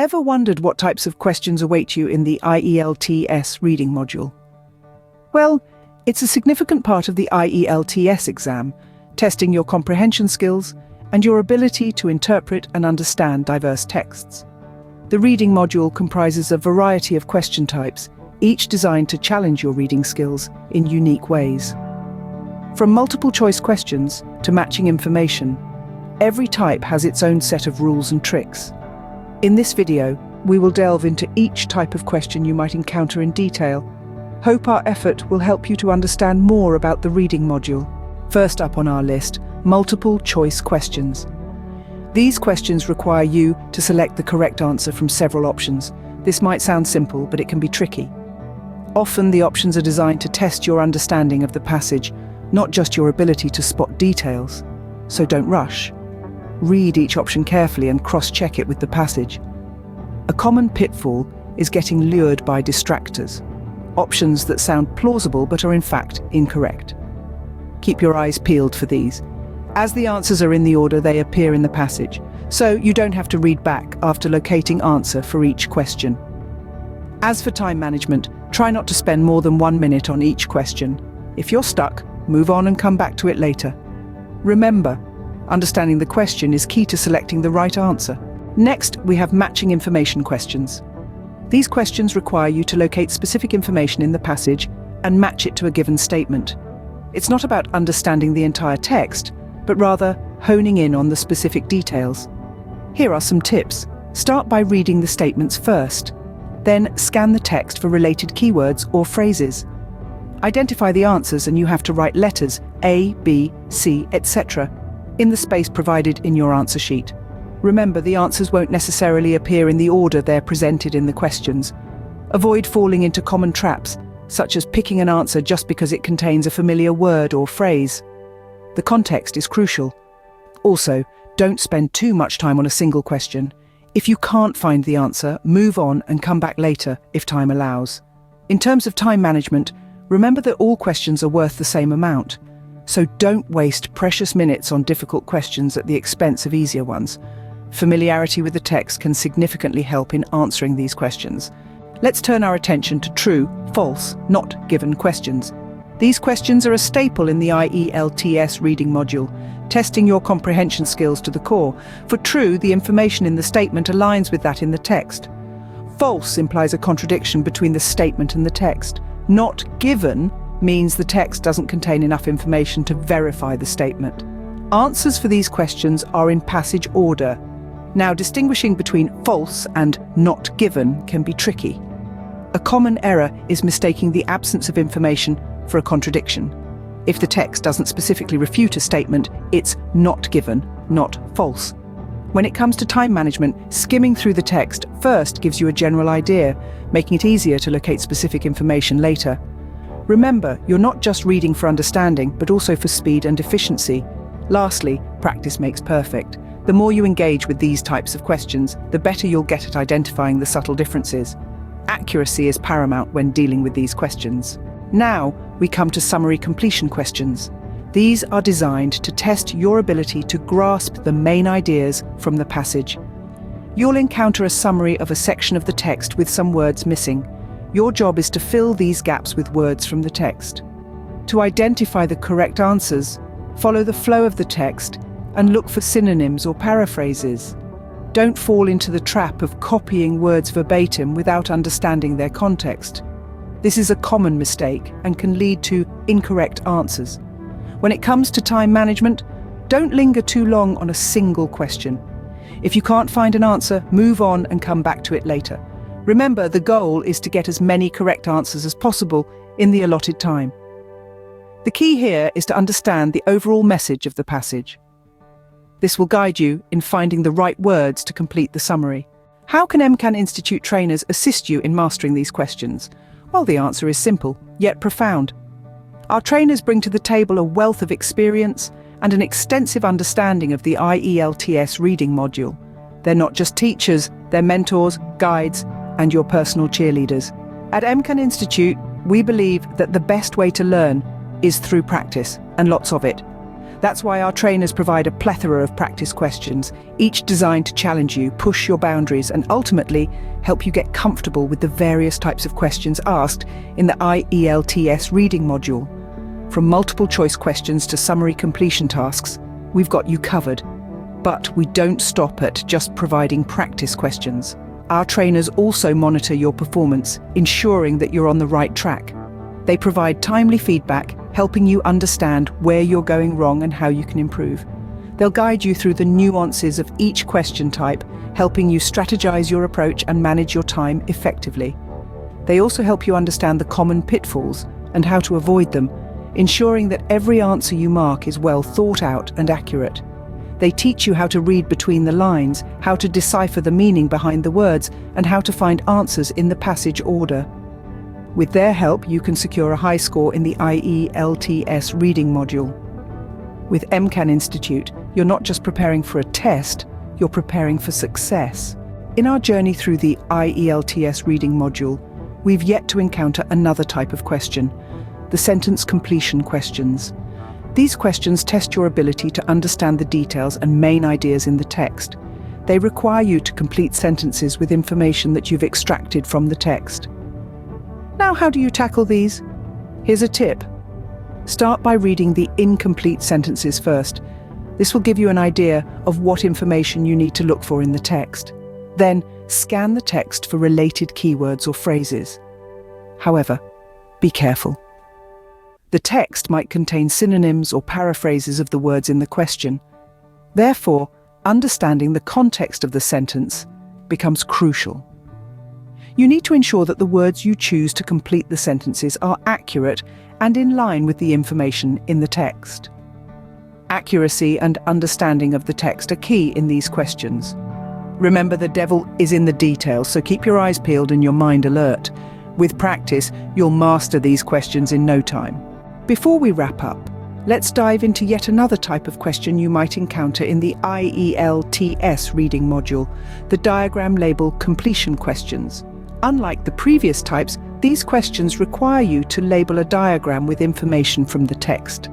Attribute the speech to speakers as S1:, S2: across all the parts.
S1: Ever wondered what types of questions await you in the IELTS reading module? Well, it's a significant part of the IELTS exam, testing your comprehension skills and your ability to interpret and understand diverse texts. The reading module comprises a variety of question types, each designed to challenge your reading skills in unique ways. From multiple-choice questions to matching information, every type has its own set of rules and tricks. In this video, we will delve into each type of question you might encounter in detail. Hope our effort will help you to understand more about the reading module. First up on our list, multiple-choice questions. These questions require you to select the correct answer from several options. This might sound simple, but it can be tricky. Often the options are designed to test your understanding of the passage, not just your ability to spot details. So don't rush. Read each option carefully and cross-check it with the passage. A common pitfall is getting lured by distractors, options that sound plausible but are in fact incorrect. Keep your eyes peeled for these, as the answers are in the order they appear in the passage, so you don't have to read back after locating answer for each question. As for time management, try not to spend more than 1 minute on each question. If you're stuck, move on and come back to it later. Remember, understanding the question is key to selecting the right answer. Next, we have matching information questions. These questions require you to locate specific information in the passage and match it to a given statement. It's not about understanding the entire text, but rather honing in on the specific details. Here are some tips. Start by reading the statements first. Then scan the text for related keywords or phrases. Identify the answers and you have to write letters A, B, C, etc. in the space provided in your answer sheet. Remember, the answers won't necessarily appear in the order they're presented in the questions. Avoid falling into common traps, such as picking an answer just because it contains a familiar word or phrase. The context is crucial. Also, don't spend too much time on a single question. If you can't find the answer, move on and come back later if time allows. In terms of time management, remember that all questions are worth the same amount. So don't waste precious minutes on difficult questions at the expense of easier ones. Familiarity with the text can significantly help in answering these questions. Let's turn our attention to true, false, not given questions. These questions are a staple in the IELTS reading module, testing your comprehension skills to the core. For true, the information in the statement aligns with that in the text. False implies a contradiction between the statement and the text. Not given means the text doesn't contain enough information to verify the statement. Answers for these questions are in passage order. Now, distinguishing between false and not given can be tricky. A common error is mistaking the absence of information for a contradiction. If the text doesn't specifically refute a statement, it's not given, not false. When it comes to time management, skimming through the text first gives you a general idea, making it easier to locate specific information later. Remember, you're not just reading for understanding, but also for speed and efficiency. Lastly, practice makes perfect. The more you engage with these types of questions, the better you'll get at identifying the subtle differences. Accuracy is paramount when dealing with these questions. Now, we come to summary completion questions. These are designed to test your ability to grasp the main ideas from the passage. You'll encounter a summary of a section of the text with some words missing. Your job is to fill these gaps with words from the text. To identify the correct answers, follow the flow of the text and look for synonyms or paraphrases. Don't fall into the trap of copying words verbatim without understanding their context. This is a common mistake and can lead to incorrect answers. When it comes to time management, don't linger too long on a single question. If you can't find an answer, move on and come back to it later. Remember, the goal is to get as many correct answers as possible in the allotted time. The key here is to understand the overall message of the passage. This will guide you in finding the right words to complete the summary. How can MCAN Institute trainers assist you in mastering these questions? Well, the answer is simple, yet profound. Our trainers bring to the table a wealth of experience and an extensive understanding of the IELTS reading module. They're not just teachers, they're mentors, guides, and your personal cheerleaders. At MCAN Institute, we believe that the best way to learn is through practice, and lots of it. That's why our trainers provide a plethora of practice questions, each designed to challenge you, push your boundaries, and ultimately help you get comfortable with the various types of questions asked in the IELTS reading module. From multiple choice questions to summary completion tasks, we've got you covered. But we don't stop at just providing practice questions. Our trainers also monitor your performance, ensuring that you're on the right track. They provide timely feedback, helping you understand where you're going wrong and how you can improve. They'll guide you through the nuances of each question type, helping you strategize your approach and manage your time effectively. They also help you understand the common pitfalls and how to avoid them, ensuring that every answer you mark is well thought out and accurate. They teach you how to read between the lines, how to decipher the meaning behind the words, and how to find answers in the passage order. With their help, you can secure a high score in the IELTS reading module. With MCAN Institute, you're not just preparing for a test, you're preparing for success. In our journey through the IELTS reading module, we've yet to encounter another type of question, the sentence completion questions. These questions test your ability to understand the details and main ideas in the text. They require you to complete sentences with information that you've extracted from the text. Now, how do you tackle these? Here's a tip. Start by reading the incomplete sentences first. This will give you an idea of what information you need to look for in the text. Then, scan the text for related keywords or phrases. However, be careful. The text might contain synonyms or paraphrases of the words in the question. Therefore, understanding the context of the sentence becomes crucial. You need to ensure that the words you choose to complete the sentences are accurate and in line with the information in the text. Accuracy and understanding of the text are key in these questions. Remember, the devil is in the details, so keep your eyes peeled and your mind alert. With practice, you'll master these questions in no time. Before we wrap up, let's dive into yet another type of question you might encounter in the IELTS reading module, the diagram label completion questions. Unlike the previous types, these questions require you to label a diagram with information from the text.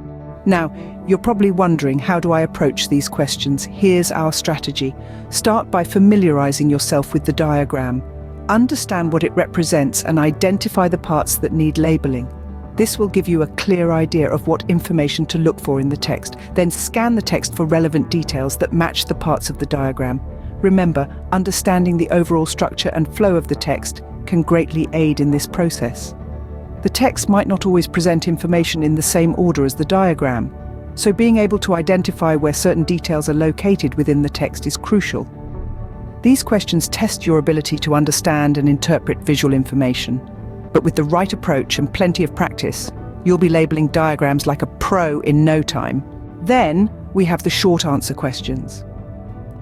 S1: Now, you're probably wondering, how do I approach these questions? Here's our strategy. Start by familiarizing yourself with the diagram. Understand what it represents and identify the parts that need labeling. This will give you a clear idea of what information to look for in the text. Then scan the text for relevant details that match the parts of the diagram. Remember, understanding the overall structure and flow of the text can greatly aid in this process. The text might not always present information in the same order as the diagram, so being able to identify where certain details are located within the text is crucial. These questions test your ability to understand and interpret visual information. But with the right approach and plenty of practice, you'll be labeling diagrams like a pro in no time. Then we have the short answer questions.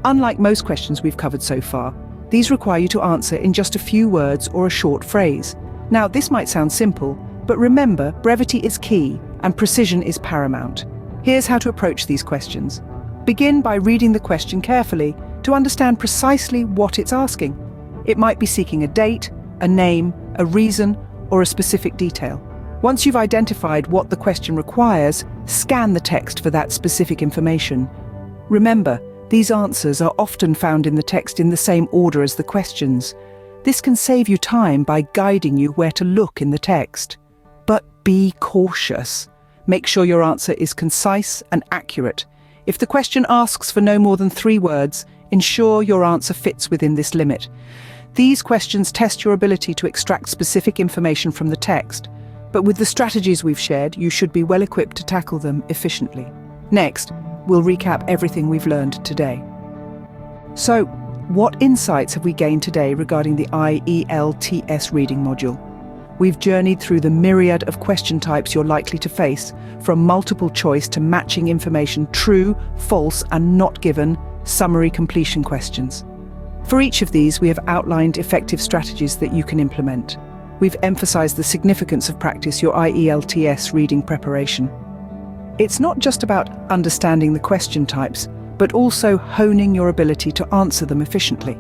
S1: Unlike most questions we've covered so far, these require you to answer in just a few words or a short phrase. Now, this might sound simple, but remember, brevity is key and precision is paramount. Here's how to approach these questions. Begin by reading the question carefully to understand precisely what it's asking. It might be seeking a date, a name, a reason, or a specific detail. Once you've identified what the question requires, scan the text for that specific information. Remember, these answers are often found in the text in the same order as the questions. This can save you time by guiding you where to look in the text. But be cautious. Make sure your answer is concise and accurate. If the question asks for no more than 3 words, ensure your answer fits within this limit. These questions test your ability to extract specific information from the text, but with the strategies we've shared, you should be well equipped to tackle them efficiently. Next, we'll recap everything we've learned today. So, what insights have we gained today regarding the IELTS reading module? We've journeyed through the myriad of question types you're likely to face, from multiple choice to matching information, true, false, and not given, summary completion questions. For each of these, we have outlined effective strategies that you can implement. We've emphasized the significance of practice your IELTS reading preparation. It's not just about understanding the question types, but also honing your ability to answer them efficiently.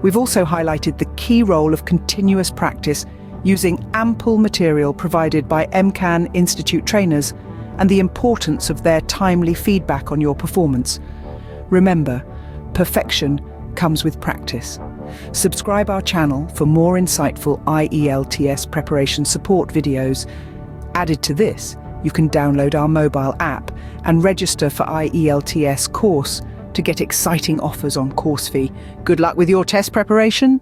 S1: We've also highlighted the key role of continuous practice using ample material provided by MCAN Institute trainers and the importance of their timely feedback on your performance. Remember, perfection comes with practice. Subscribe our channel for more insightful IELTS preparation support videos. Added to this, you can download our mobile app and register for IELTS course to get exciting offers on course fee. Good luck with your test preparation.